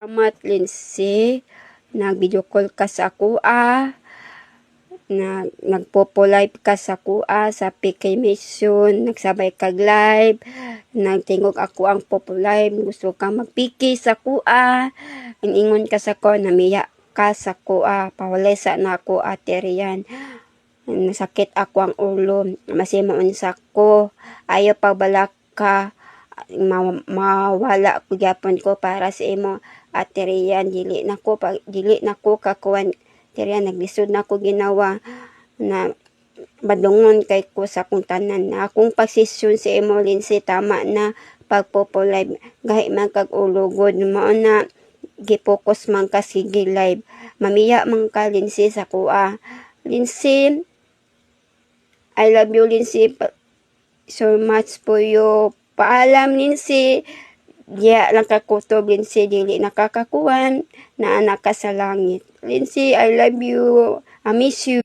Salamat, Lindsay. Nag-video call ka sa kuha. Nagpo-live ka sa kuha sa PK Mission. Nagsabay kag live. Nagtingog ako ang live. Gusto ka mag-PK sa kuha. Ingon ka sa ko, namiya ka sa kuha. Pawalesa na ako, ate Rian. Nasakit ako ang ulo. Masimaon sa ko. Ayaw pagbalak ka. Mawala ko gyapon ko para sa imo, ate Rian. Dili na ko kakuan, ate Rian. Naglisod na ko ginawa na badungon kay ko sa kung tanan na akong pagsisyon sa imo, Lindsay. Tama na pagpo-live gahi man kag ulugod mao na gipokus man ka sige live. Mamiya man ka, Lindsay, sa kuha. Lindsay, I love you, Lindsay, so much for you. Paalam, Lindsay. Diya lang kakutob, Lindsay. Dili nakakakuan na anak ka sa langit. Lindsay, I love you. I miss you.